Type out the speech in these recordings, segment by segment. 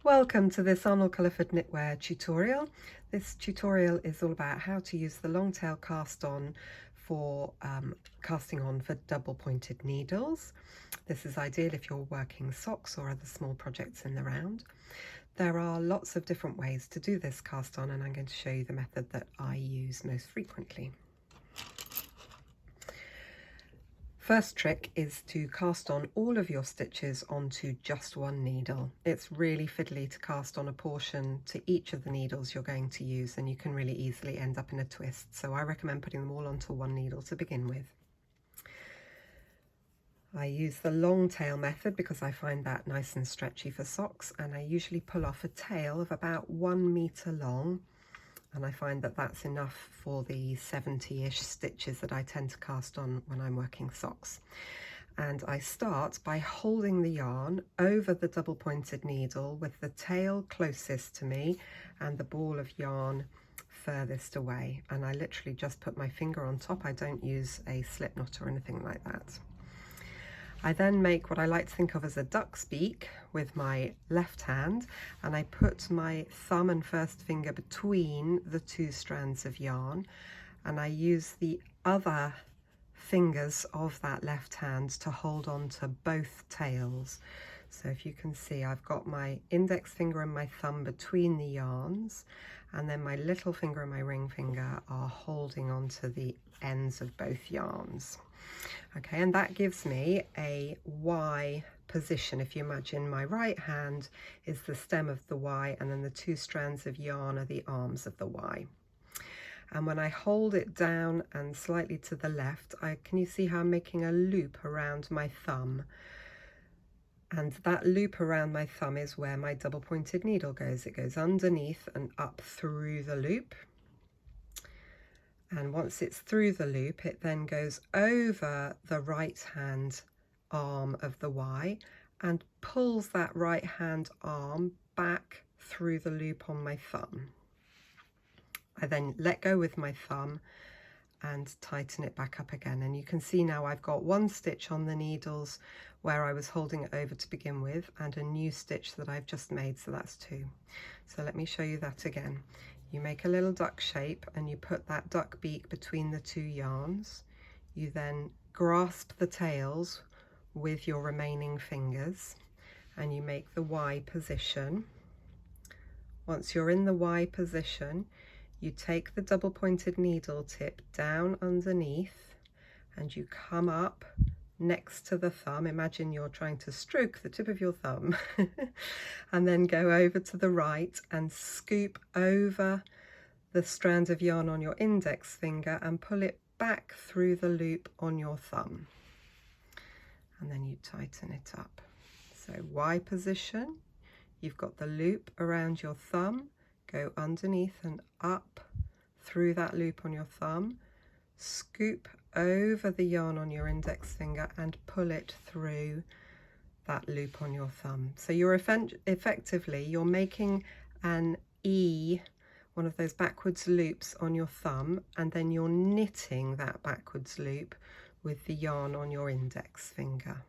Welcome to this Arnall-Culliford knitwear tutorial. This tutorial is all about how to use the long tail cast on for casting on for double pointed needles. This is ideal if you're working socks or other small projects in the round. There are lots of different ways to do this cast on, and I'm going to show you the method that I use most frequently. First trick is to cast on all of your stitches onto just one needle. It's really fiddly to cast on a portion to each of the needles you're going to use, and you can really easily end up in a twist. So I recommend putting them all onto one needle to begin with. I use the long tail method because I find that nice and stretchy for socks, and I usually pull off a tail of about 1 meter long. And I find that that's enough for the 70-ish stitches that I tend to cast on when I'm working socks. And I start by holding the yarn over the double pointed needle with the tail closest to me and the ball of yarn furthest away. And I literally just put my finger on top. I don't use a slip knot or anything like that. I then make what I like to think of as a duck's beak with my left hand, and I put my thumb and first finger between the two strands of yarn, and I use the other fingers of that left hand to hold on to both tails. So if you can see, I've got my index finger and my thumb between the yarns, and then my little finger and my ring finger are holding on to the ends of both yarns. Okay, and that gives me a Y position. If you imagine my right hand is the stem of the Y, and then the two strands of yarn are the arms of the Y. And when I hold it down and slightly to the left, can you see how I'm making a loop around my thumb? And that loop around my thumb is where my double pointed needle goes. It goes underneath and up through the loop. And once it's through the loop, it then goes over the right hand arm of the Y and pulls that right hand arm back through the loop on my thumb. I then let go with my thumb and tighten it back up again. And you can see now I've got one stitch on the needles where I was holding it over to begin with, and a new stitch that I've just made, so that's 2. So let me show you that again. You make a little duck shape and you put that duck beak between the 2 yarns. You then grasp the tails with your remaining fingers and you make the Y position. Once you're in the Y position, you take the double pointed needle tip down underneath and you come up next to the thumb. Imagine you're trying to stroke the tip of your thumb and then go over to the right and scoop over the strand of yarn on your index finger and pull it back through the loop on your thumb, and then you tighten it up. So Y position, you've got the loop around your thumb, go underneath and up through that loop on your thumb, scoop over the yarn on your index finger and pull it through that loop on your thumb. So you're effectively, you're making an E, one of those backwards loops on your thumb, and then you're knitting that backwards loop with the yarn on your index finger.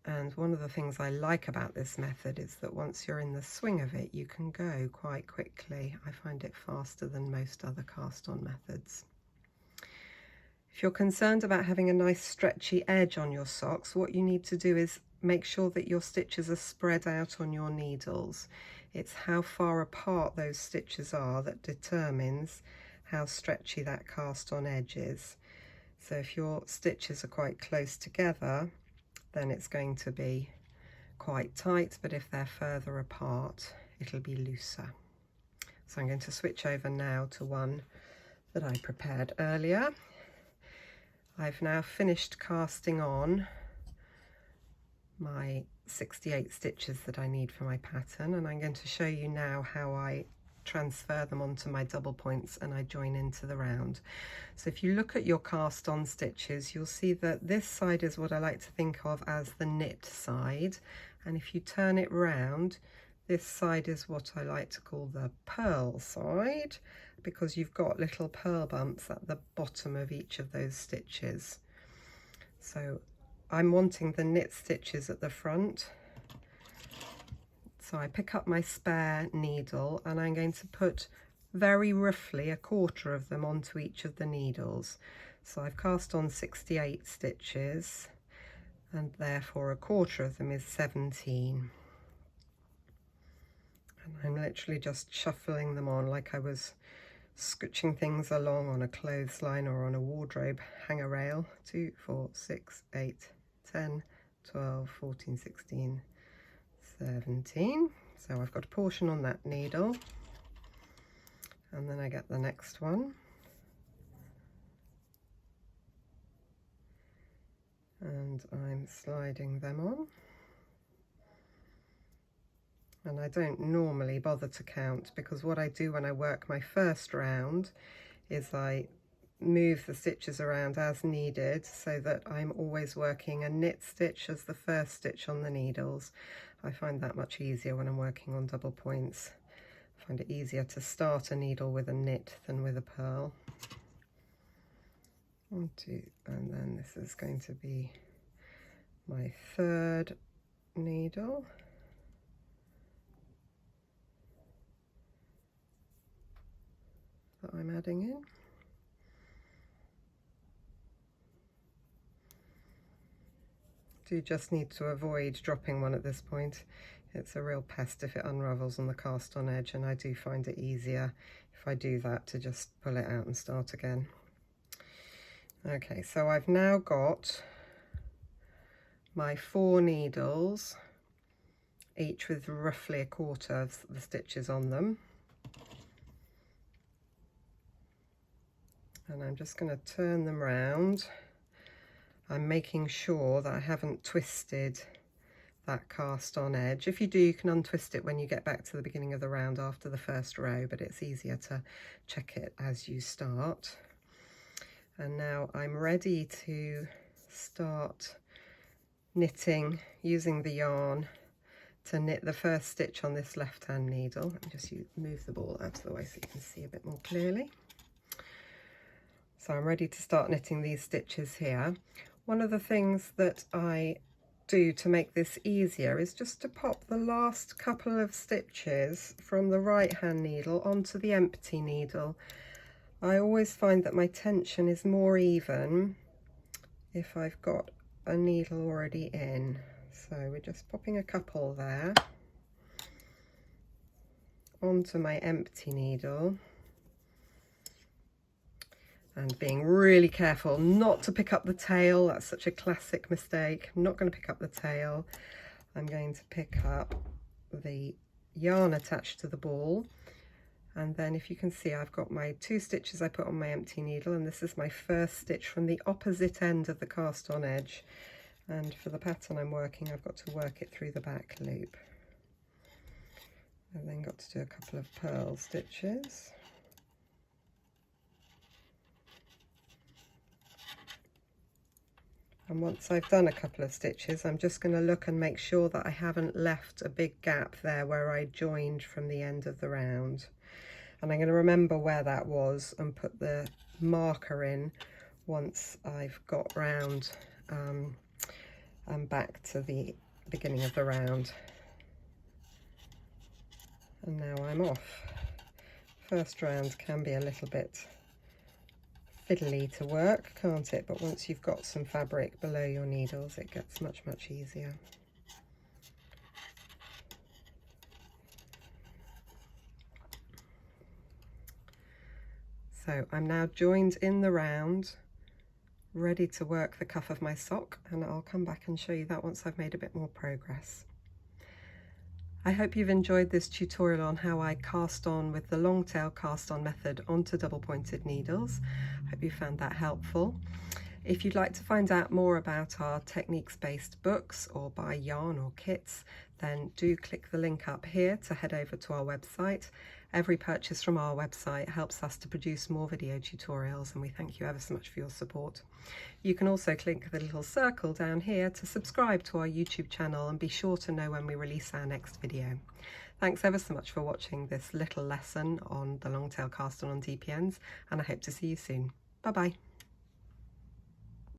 And one of the things I like about this method is that once you're in the swing of it, you can go quite quickly. I find it faster than most other cast-on methods. If you're concerned about having a nice stretchy edge on your socks, what you need to do is make sure that your stitches are spread out on your needles. It's how far apart those stitches are that determines how stretchy that cast-on edge is. So if your stitches are quite close together, then it's going to be quite tight, but if they're further apart, it'll be looser. So I'm going to switch over now to one that I prepared earlier. I've now finished casting on my 68 stitches that I need for my pattern, and I'm going to show you now how I transfer them onto my double points and I join into the round. So if you look at your cast on stitches, you'll see that this side is what I like to think of as the knit side, and if you turn it round, this side is what I like to call the purl side, because you've got little purl bumps at the bottom of each of those stitches. So I'm wanting the knit stitches at the front So I pick up my spare needle and I'm going to put very roughly 1/4 of them onto each of the needles. So I've cast on 68 stitches and therefore 1/4 of them is 17. And I'm literally just shuffling them on like I was scooching things along on a clothesline or on a wardrobe hanger rail. 2, 4, 6, 8, 10, 12, 14, 16, 17. So I've got a portion on that needle, and then I get the next one, and I'm sliding them on. And I don't normally bother to count, because what I do when I work my first round is I move the stitches around as needed, so that I'm always working a knit stitch as the first stitch on the needles. I find that much easier when I'm working on double points. I find it easier to start a needle with a knit than with a purl. 1, 2, and then this is going to be my third needle. That I'm adding in. Do just need to avoid dropping one at this point. It's a real pest if it unravels on the cast on edge, and I do find it easier if I do that to just pull it out and start again. Okay, so I've now got my 4 needles, each with roughly 1/4 of the stitches on them. And I'm just going to turn them round. I'm making sure that I haven't twisted that cast on edge. If you do, you can untwist it when you get back to the beginning of the round after the first row, but it's easier to check it as you start. And now I'm ready to start knitting using the yarn to knit the first stitch on this left-hand needle. Let me just move the ball out of the way so you can see a bit more clearly. So I'm ready to start knitting these stitches here. One of the things that I do to make this easier is just to pop the last couple of stitches from the right hand needle onto the empty needle. I always find that my tension is more even if I've got a needle already in. So we're just popping a couple there onto my empty needle. And being really careful not to pick up the tail. That's such a classic mistake. I'm not going to pick up the tail. I'm going to pick up the yarn attached to the ball. And then if you can see, I've got my 2 stitches I put on my empty needle, and this is my first stitch from the opposite end of the cast on edge. And for the pattern I'm working, I've got to work it through the back loop. I've then got to do a couple of purl stitches. And once I've done a couple of stitches, I'm just going to look and make sure that I haven't left a big gap there where I joined from the end of the round. And I'm going to remember where that was and put the marker in once I've got round and back to the beginning of the round. And now I'm off. First round can be a little bit fiddly to work, can't it? But once you've got some fabric below your needles, it gets much, much easier. So I'm now joined in the round, ready to work the cuff of my sock, and I'll come back and show you that once I've made a bit more progress. I hope you've enjoyed this tutorial on how I cast on with the long tail cast on method onto double pointed needles. I hope you found that helpful. If you'd like to find out more about our techniques based books or buy yarn or kits, then do click the link up here to head over to our website. Every purchase from our website helps us to produce more video tutorials, and we thank you ever so much for your support. You can also click the little circle down here to subscribe to our YouTube channel and be sure to know when we release our next video. Thanks ever so much for watching this little lesson on the long tail cast on DPNs, and I hope to see you soon. Bye bye.